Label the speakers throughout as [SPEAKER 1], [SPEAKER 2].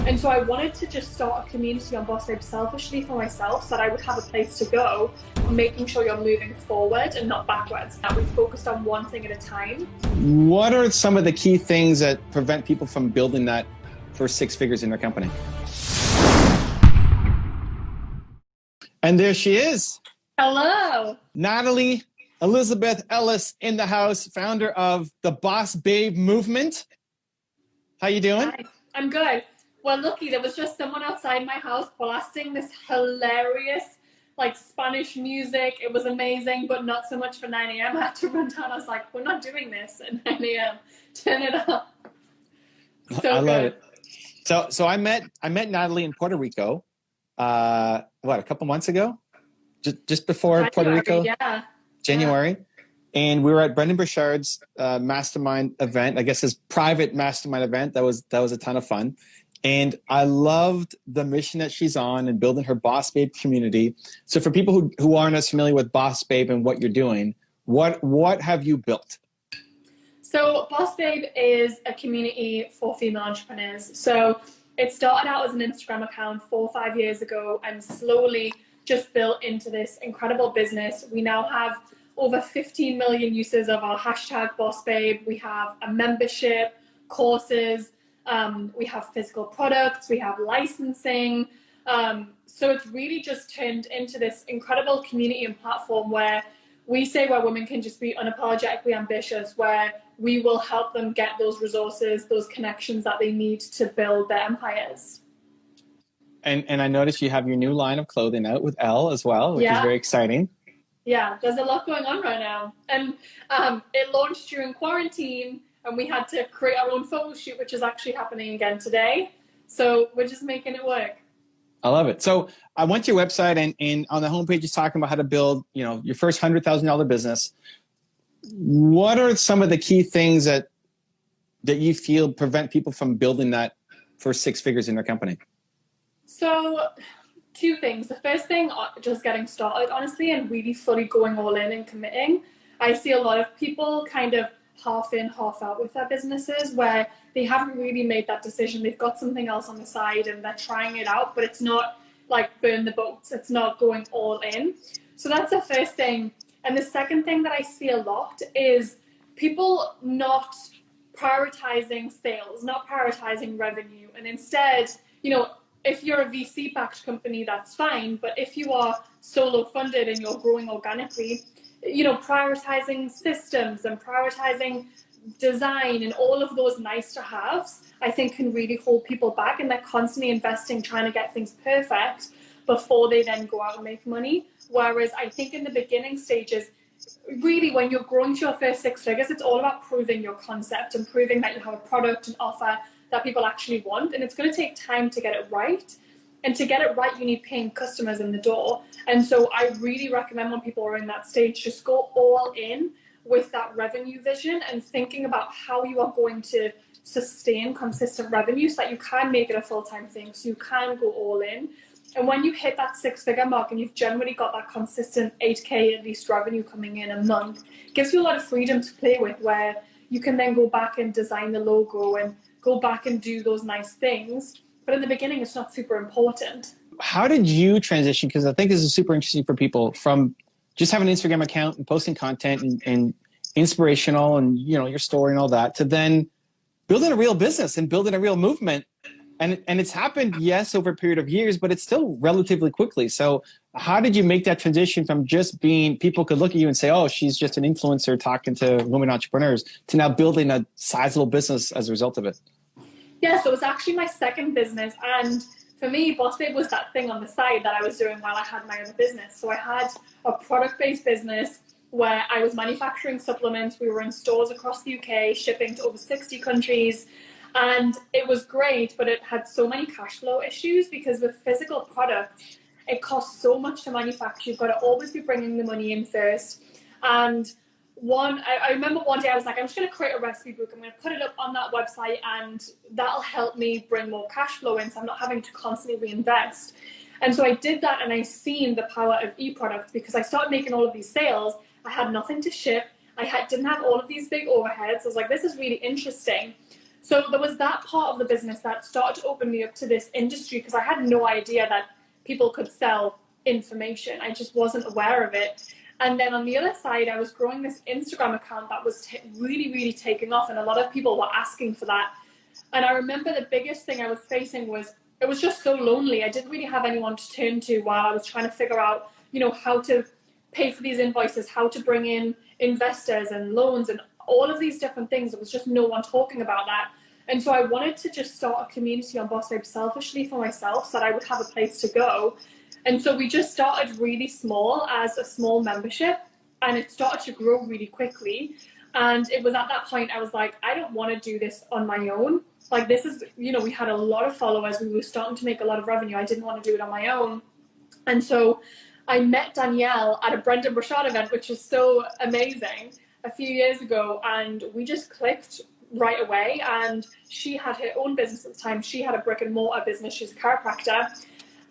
[SPEAKER 1] And so I wanted to just start a community on Boss Babe selfishly for myself so that I would have a place to go, making sure you're moving forward and not backwards. That we focused on one thing at a time.
[SPEAKER 2] What are some of the key things that prevent people from building that first six figures in their company? And there she is.
[SPEAKER 1] Hello.
[SPEAKER 2] Natalie Elizabeth Ellis in the house, founder of the Boss Babe movement. How you doing?
[SPEAKER 1] Hi. I'm good. Well, lucky there was just someone outside my house blasting this hilarious Spanish music. It was amazing, but not so much for 9 a.m. I had to run down. I was like, we're not doing this at 9 a.m. Turn it up. So
[SPEAKER 2] I love it. So I met Natalie in Puerto Rico, a couple months ago? Just before
[SPEAKER 1] January,
[SPEAKER 2] Puerto Rico?
[SPEAKER 1] Yeah.
[SPEAKER 2] January. And we were at Brendan Burchard's mastermind event, I guess his private mastermind event. That was a ton of fun. And I loved the mission that she's on and building her Boss Babe community. So for people who aren't as familiar with Boss Babe and what you're doing, what have you built?
[SPEAKER 1] So Boss Babe is a community for female entrepreneurs. So it started out as an Instagram account 4 or 5 years ago and slowly just built into this incredible business. We now have over 15 million users of our hashtag Boss Babe. We have a membership, courses, we have physical products, we have licensing. So it's really just turned into this incredible community and platform where we say where women can just be unapologetically ambitious, where we will help them get those resources, those connections that they need to build their empires.
[SPEAKER 2] And I noticed you have your new line of clothing out with Elle as well, which is very exciting.
[SPEAKER 1] Yeah, there's a lot going on right now. And it launched during quarantine, and we had to create our own photo shoot, which is actually happening again today. So we're just making it work.
[SPEAKER 2] I love it. So I went to your website, and on the homepage, it's talking about how to build, your first $100,000 business. What are some of the key things that you feel prevent people from building that first six figures in their company?
[SPEAKER 1] So 2 things. The first thing, just getting started, honestly, and really fully going all in and committing. I see a lot of people kind of half in, half out with their businesses where they haven't really made that decision. They've got something else on the side and they're trying it out, but it's not like burn the boats. It's not going all in. So that's the first thing. And the second thing that I see a lot is people not prioritizing sales, not prioritizing revenue. And instead, if you're a VC-backed company, that's fine. But if you are solo funded and you're growing organically, prioritizing systems and prioritizing design and all of those nice to haves, I think can really hold people back. And they're constantly investing, trying to get things perfect before they then go out and make money. Whereas I think in the beginning stages, really when you're growing to your first six figures, it's all about proving your concept and proving that you have a product and offer that people actually want. And it's going to take time to get it right. And to get it right, you need paying customers in the door. And so I really recommend when people are in that stage, just go all in with that revenue vision and thinking about how you are going to sustain consistent revenue so that you can make it a full-time thing, so you can go all in. And when you hit that 6-figure mark and you've generally got that consistent 8K at least revenue coming in a month, it gives you a lot of freedom to play with where you can then go back and design the logo and go back and do those nice things. But in the beginning, it's not super important.
[SPEAKER 2] How did you transition? Because I think this is super interesting for people, from just having an Instagram account and posting content and inspirational and, your story and all that, to then building a real business and building a real movement. And it's happened, yes, over a period of years, but it's still relatively quickly. So how did you make that transition from just being, people could look at you and say, oh, she's just an influencer talking to women entrepreneurs, to now building a sizable business as a result of it?
[SPEAKER 1] Yeah, so it was actually my second business. And for me, Boss Babe was that thing on the side that I was doing while I had my other business. So I had a product-based business where I was manufacturing supplements. We were in stores across the UK, shipping to over 60 countries. And it was great, but it had so many cash flow issues because with physical products, it costs so much to manufacture. You've got to always be bringing the money in first. And I remember one day I was like, I'm just going to create a recipe book. I'm going to put it up on that website and that'll help me bring more cash flow in so I'm not having to constantly reinvest. And so I did that, and I seen the power of e-products because I started making all of these sales. I had nothing to ship. Didn't have all of these big overheads. I was like, this is really interesting. So there was that part of the business that started to open me up to this industry, because I had no idea that people could sell information. I just wasn't aware of it. And then on the other side, I was growing this Instagram account that was really, really taking off, and a lot of people were asking for that. And I remember the biggest thing I was facing was, it was just so lonely. I didn't really have anyone to turn to while I was trying to figure out, you know, how to pay for these invoices, how to bring in investors and loans and all of these different things. There was just no one talking about that. And so I wanted to just start a community on Boss Babe selfishly for myself, so that I would have a place to go. And so we just started really small as a small membership, and it started to grow really quickly. And it was at that point I was like, I don't want to do this on my own. Like, this is, you know, we had a lot of followers. We were starting to make a lot of revenue. I didn't want to do it on my own. And so I met Danielle at a Brendan Burchard event, which is so amazing, a few years ago. And we just clicked right away. And she had her own business at the time. She had a brick and mortar business. She's a chiropractor.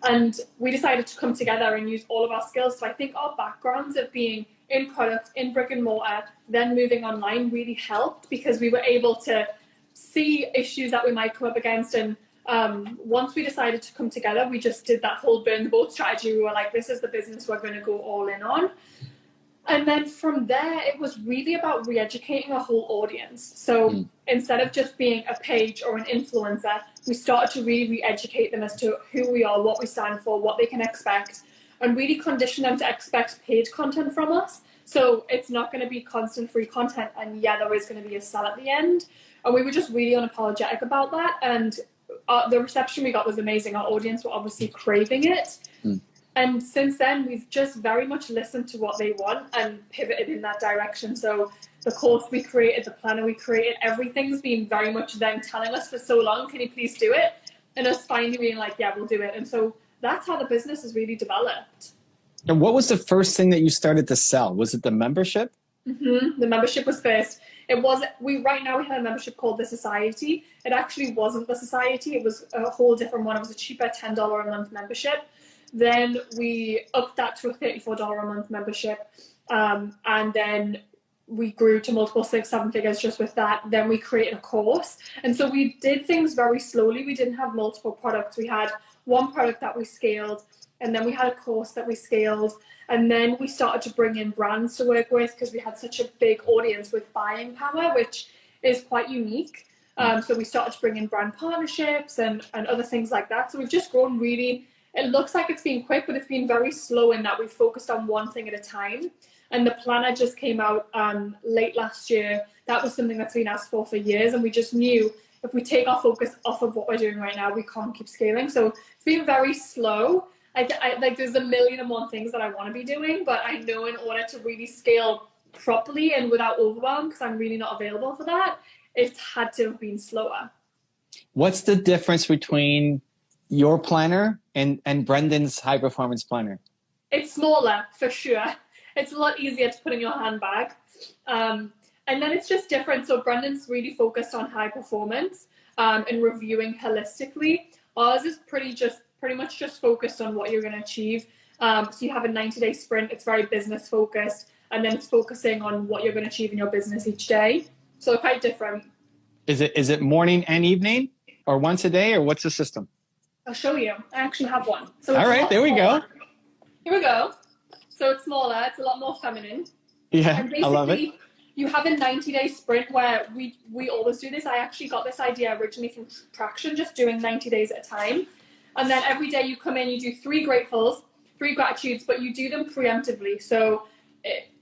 [SPEAKER 1] And we decided to come together and use all of our skills. So I think our backgrounds of being in product, in brick and mortar, then moving online really helped, because we were able to see issues that we might come up against. And once we decided to come together, we just did that whole burn the boat strategy. We were like, this is the business we're going to go all in on. And then from there, it was really about re-educating a whole audience. So instead of just being a page or an influencer, we started to really re-educate them as to who we are, what we stand for, what they can expect, and really condition them to expect paid content from us. So it's not going to be constant free content, and yeah, there is going to be a sell at the end. And we were just really unapologetic about that. And the reception we got was amazing. Our audience were obviously craving it. And since then, we've just very much listened to what they want and pivoted in that direction. So the course we created, the planner we created, everything's been very much them telling us for so long, can you please do it? And us finally being like, yeah, we'll do it. And so that's how the business has really developed.
[SPEAKER 2] And what was the first thing that you started to sell? Was it the membership?
[SPEAKER 1] The membership was first. It was, right now we have a membership called the Society. It actually wasn't the Society. It was a whole different one. It was a cheaper $10 a month membership. Then we upped that to a $34 a month membership. And then we grew to multiple 6-7 figures just with that. Then we created a course. And so we did things very slowly. We didn't have multiple products. We had one product that we scaled, and then we had a course that we scaled. And then we started to bring in brands to work with, because we had such a big audience with buying power, which is quite unique. So we started to bring in brand partnerships and other things like that. So we've just grown really. It looks like it's been quick, but it's been very slow in that we've focused on one thing at a time. And the planner just came out late last year. That was something that's been asked for years. And we just knew if we take our focus off of what we're doing right now, we can't keep scaling. So it's been very slow. Like, there's a million and one things that I want to be doing, but I know in order to really scale properly and without overwhelm, because I'm really not available for that, it's had to have been slower.
[SPEAKER 2] What's the difference between your planner and Brendan's high performance planner?
[SPEAKER 1] It's smaller, for sure. It's a lot easier to put in your handbag. And then it's just different. So Brendan's really focused on high performance and reviewing holistically. Ours is pretty much just focused on what you're going to achieve. So you have a 90-day sprint. It's very business focused. And then it's focusing on what you're going to achieve in your business each day. So quite different. Is
[SPEAKER 2] it morning and evening, or once a day, or what's the system?
[SPEAKER 1] I'll show you. I actually have one. So
[SPEAKER 2] all right, there we go.
[SPEAKER 1] Here we go. So it's smaller. It's a lot more feminine.
[SPEAKER 2] Yeah, I love it.
[SPEAKER 1] You have a 90-day sprint where we always do this. I actually got this idea originally from Traction, just doing 90 days at a time. And then every day you come in, you do 3 gratefuls, 3 gratitudes, but you do them preemptively. So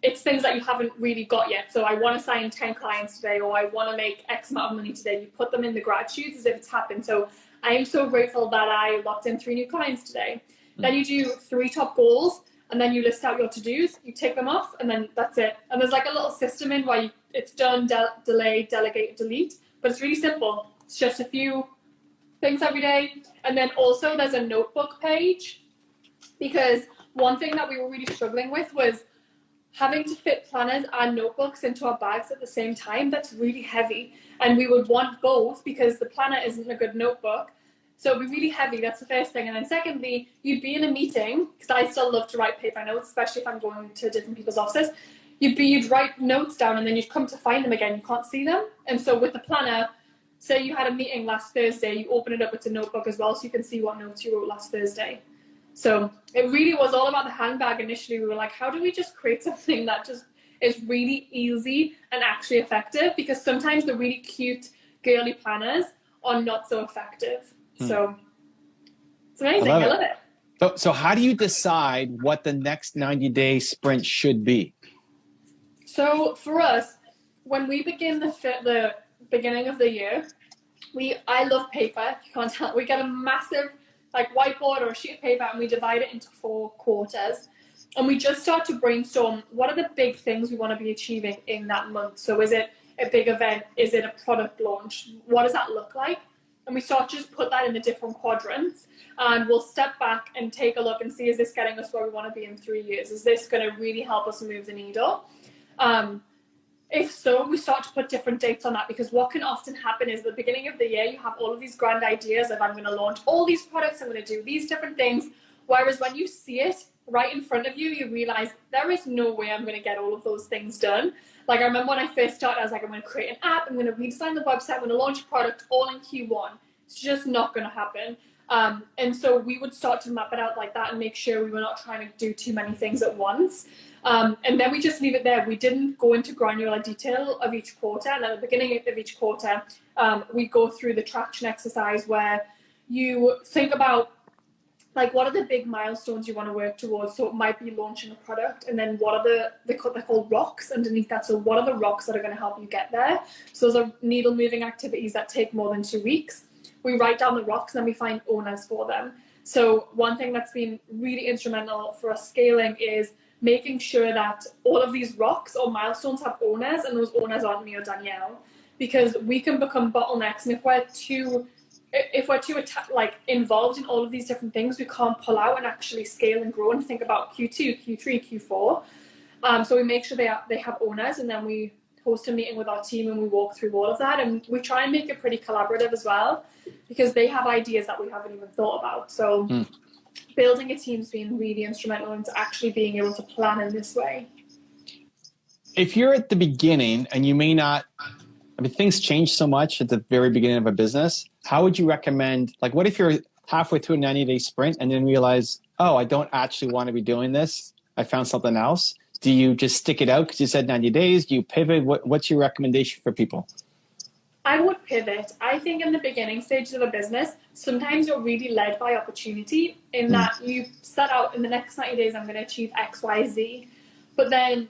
[SPEAKER 1] it's things that you haven't really got yet. So I want to sign 10 clients today, or I want to make X amount of money today. You put them in the gratitudes as if it's happened. So I am so grateful that I locked in 3 new clients today. Then you do 3 top goals, and then you list out your to-dos, you take them off, and then that's it. And there's like a little system in where it's done, delay, delegate, delete. But it's really simple. It's just a few things every day. And then also there's a notebook page, because one thing that we were really struggling with was having to fit planners and notebooks into our bags at the same time. That's really heavy. And we would want both, because the planner isn't a good notebook. So it'd be really heavy. That's the first thing. And then secondly, you'd be in a meeting, because I still love to write paper notes, especially if I'm going to different people's offices. You'd write notes down, and then you'd come to find them again. You can't see them. And so with the planner, say you had a meeting last Thursday, you open it up, it's a notebook as well, so you can see what notes you wrote last Thursday. So it really was all about the handbag initially. We were like, how do we just create something that just is really easy and actually effective? Because sometimes the really cute, girly planners are not so effective. So it's amazing. I love it.
[SPEAKER 2] So how do you decide what the next 90-day sprint should be?
[SPEAKER 1] So for us, when we begin the beginning of the year, I love paper. You can't tell. We get a massive like whiteboard or a sheet of paper, and we divide it into 4 quarters. And we just start to brainstorm what are the big things we want to be achieving in that month. So is it a big event? Is it a product launch? What does that look like? And we start to just put that in the different quadrants, and we'll step back and take a look and see, is this getting us where we want to be in 3 years? Is this going to really help us move the needle? If so, we start to put different dates on that, because what can often happen is at the beginning of the year, you have all of these grand ideas of, I'm going to launch all these products, I'm going to do these different things. Whereas when you see it right in front of you, you realize there is no way I'm going to get all of those things done. Like I remember when I first started, I was like, I'm going to create an app, I'm going to redesign the website, I'm going to launch a product all in Q1. It's just not going to happen. And so we would start to map it out like that and make sure we were not trying to do too many things at once. And then we just leave it there. We didn't go into granular detail of each quarter. And at the beginning of each quarter, we go through the traction exercise where you think about, like, what are the big milestones you want to work towards? So it might be launching a product, and then what are they're called rocks underneath that. So what are the rocks that are going to help you get there? So those are needle moving activities that take more than 2 weeks. We write down the rocks and then we find owners for them. So one thing that's been really instrumental for us scaling is making sure that all of these rocks or milestones have owners, and those owners aren't me or Danielle, because we can become bottlenecks. And if we're too involved in all of these different things, we can't pull out and actually scale and grow and think about Q2, Q3, Q4. So we make sure they have owners, and then we host a meeting with our team and we walk through all of that, and we try and make it pretty collaborative as well, because they have ideas that we haven't even thought about. So building a team's been really instrumental into actually being able to plan in this way.
[SPEAKER 2] If you're at the beginning and you may not, I mean, things change so much at the very beginning of a business, how would you recommend, like, what if you're halfway through a 90-day sprint and then realize, oh, I don't actually want to be doing this, I found something else? Do you just stick it out because you said 90 days? Do you pivot? What's your recommendation for people?
[SPEAKER 1] I would pivot. I think in the beginning stages of a business, sometimes you're really led by opportunity, in that you set out, in the next 90 days, I'm going to achieve X, Y, Z. But then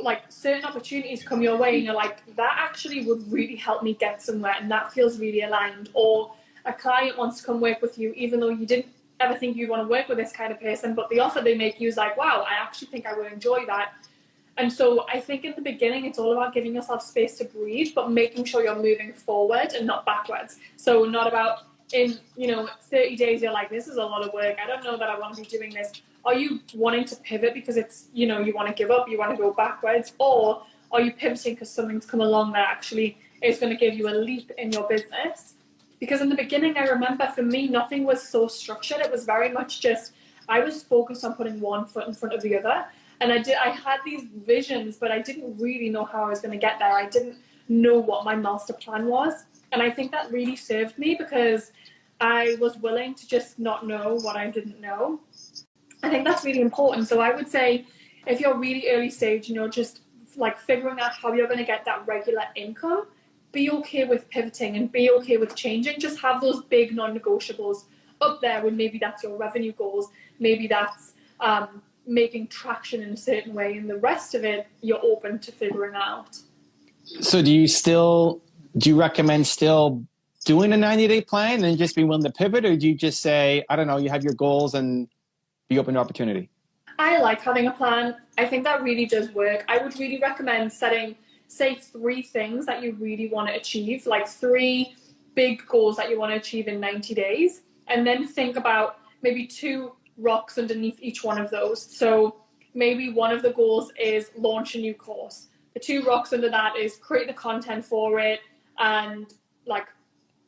[SPEAKER 1] like certain opportunities come your way and you're like, that actually would really help me get somewhere, and that feels really aligned. Or a client wants to come work with you even though you didn't ever think you'd want to work with this kind of person, but the offer they make you is like, wow, I actually think I would enjoy that. And so I think in the beginning, it's all about giving yourself space to breathe, but making sure you're moving forward and not backwards. So not about in 30 days, you're like, this is a lot of work, I don't know that I want to be doing this. Are you wanting to pivot because it's, you want to give up, you want to go backwards? Or are you pivoting because something's come along that actually is going to give you a leap in your business? Because in the beginning, I remember for me, nothing was so structured. It was very much just, I was focused on putting one foot in front of the other. And I had these visions, but I didn't really know how I was going to get there. I didn't know what my master plan was. And I think that really served me, because I was willing to just not know what I didn't know. I think that's really important. So I would say, if you're really early stage and you're just like figuring out how you're going to get that regular income, be okay with pivoting and be okay with changing. Just have those big non-negotiables up there when maybe that's your revenue goals, maybe that's making traction in a certain way, and the rest of it you're open to figuring out.
[SPEAKER 2] So do you recommend still doing a 90-day plan and just be willing to pivot, or do you just say, I don't know, you have your goals and be open to opportunity? I
[SPEAKER 1] like having a plan. I think that really does work. I would really recommend setting, say, 3 things that you really want to achieve, like 3 big goals that you want to achieve in 90 days, and then think about maybe 2 rocks underneath each one of those. So maybe one of the goals is launch a new course. The 2 rocks under that is create the content for it and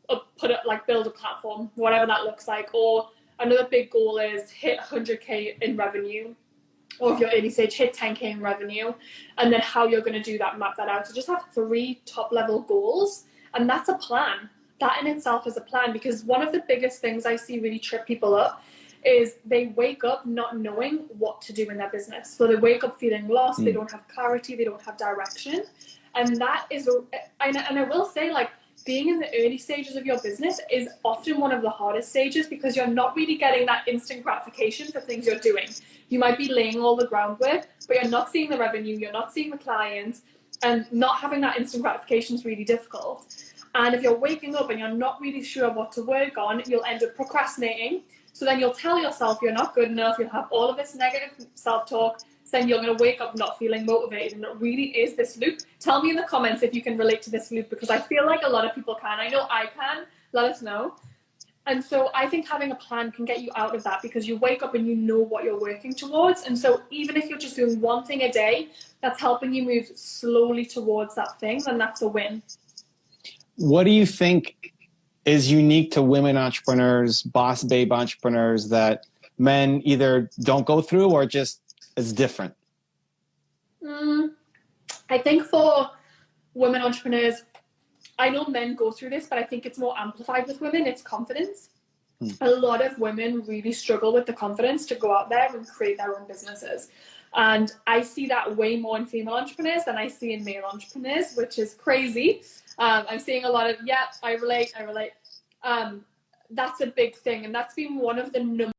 [SPEAKER 1] build a platform, whatever that looks like. Or another big goal is hit 100K in revenue, or if you're early stage, hit 10K in revenue, and then how you're going to do that, map that out. So just have 3 top level goals And that's a plan. That in itself is a plan, because one of the biggest things I see really trip people up is they wake up not knowing what to do in their business. So they wake up feeling lost, they don't have clarity, they don't have direction. And that is, and I will say, like, being in the early stages of your business is often one of the hardest stages, because you're not really getting that instant gratification for things you're doing. You might be laying all the groundwork, but you're not seeing the revenue, you're not seeing the clients, and not having that instant gratification is really difficult. And if you're waking up and you're not really sure what to work on, you'll end up procrastinating. So then you'll tell yourself you're not good enough, you'll have all of this negative self-talk, then you're going to wake up not feeling motivated. And it really is this loop. Tell me in the comments if you can relate to this loop, because I feel like a lot of people can. I know I can. Let us know. And so I think having a plan can get you out of that, because you wake up and you know what you're working towards. And so even if you're just doing one thing a day that's helping you move slowly towards that thing, then that's a win.
[SPEAKER 2] What do you think is unique to women entrepreneurs, boss babe entrepreneurs, that men either don't go through or just is different?
[SPEAKER 1] I think for women entrepreneurs, I know men go through this, but I think it's more amplified with women. It's confidence. A lot of women really struggle with the confidence to go out there and create their own businesses. And I see that way more in female entrepreneurs than I see in male entrepreneurs, which is crazy. I'm seeing a lot of, I relate. That's a big thing. And that's been one of the